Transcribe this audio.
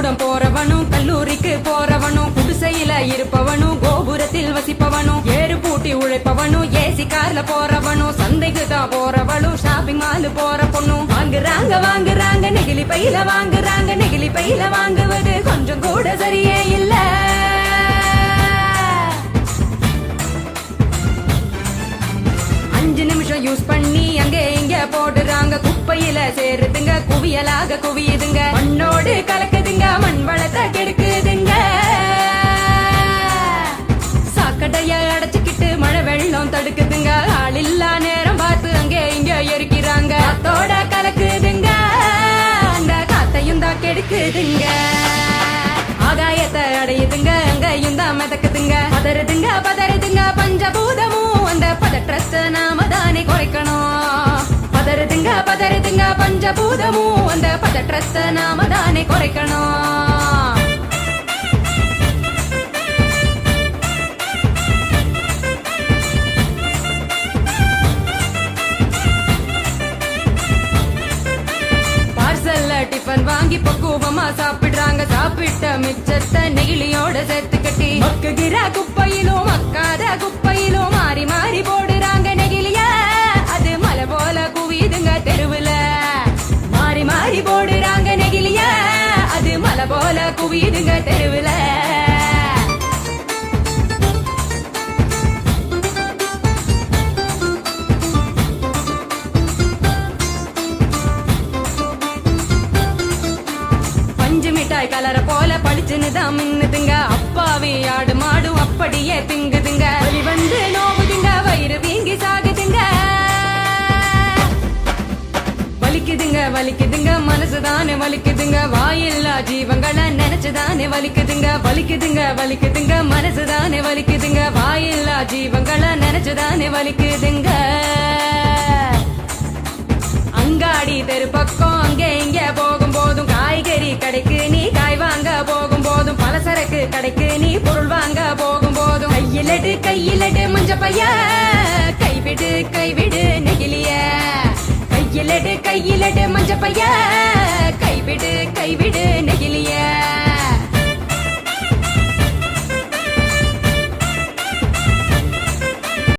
பள்ளிக்கூடம் போறவனும் கல்லூரிக்கு போறவனும் குடிசையில இருப்பவனும் கோபுரத்தில் வசிப்பவனும் ஏறு பூட்டி உழைப்பவனும் ஏசி கார்ல போறவனும் சந்தைக்கு தான் போறவனும் ஷாப்பிங் மால் போற பொண்ணும் வாங்குறாங்க நெகிழி பையில வாங்குறாங்க நெகிழி பையில வாங்குவது கொஞ்சம் கூட சரியே இல்ல. அஞ்சு நிமிஷம் யூஸ் பண்ணி அங்கே இங்க போடுறாங்க குப்பையில சேருதுங்க குவியலாக குவியுதுங்க மண்ணோடு கலக்குதுங்க மண் வளத்தை கெடுக்குதுங்க. சாக்கடைய அடைச்சுக்கிட்டு மழை வெள்ளம் தடுக்குதுங்க ஆள் இல்லா நேரம் பார்த்து அங்கே இங்க எரிக்கிறாங்க காத்தோட கலக்குதுங்க அந்த காத்தையும் தான் கெடுக்குதுங்க. ஆகாயத்தை அடையுதுங்க அங்கையும் தான் மிதக்குதுங்க பதறுதுங்க பஞ்சபூதமும் அந்த பதற்றத்தை நாம தானே குறைக்கணும். பதறுதுங்க பஞ்சபூதமும் அந்த பதற்றத்தை நாம தானே குறைக்கணும். டிஃபன் வாங்கி பக்குவமா சாப்பிடுறாங்க சாப்பிட்ட மிச்சத்தை நெகிழியோட சேர்த்து கட்டி மக்குகிற குப்பையிலும் மக்காத குப்பையிலும் மாறி மாறி போடுறாங்க நெகிழிய அது மலை போல குவியுதுங்க தெருவுல மாறி மாறி போடுறாங்க நெகிழிய அது மலை போல குவியுதுங்க தெருவுல. மிட்டாய் கலர போல பளிச்சுன்னு தான் மின்னுதுங்க அப்பாவி ஆடு மாடும் அப்படியே திங்குதுங்க வலி வந்து நோவுதுங்க வயிறு வீங்கி சாகுதுங்க வலிக்குதுங்க மனசுதானே வலிக்குதுங்க வாயில்லா ஜீவங்களை நினைச்சுதானே வலிக்குதுங்க மனசுதானே வலிக்குதுங்க வாயில்லா ஜீவங்களை நினைச்சுதானே வலிக்குதுங்க. அங்காடி தெரு பக்கம் அங்கே இங்க போகும் போதும் காய்கறி கடைக்கு நீ காய் வாங்க போகும் போதும் பலசரக்கு கடைக்கு நீ பொருள் வாங்க போகும் போதும் கையிலடு மஞ்ச பைய கைவிடு நெகிழிய கையிலடு மஞ்ச பைய கைவிடு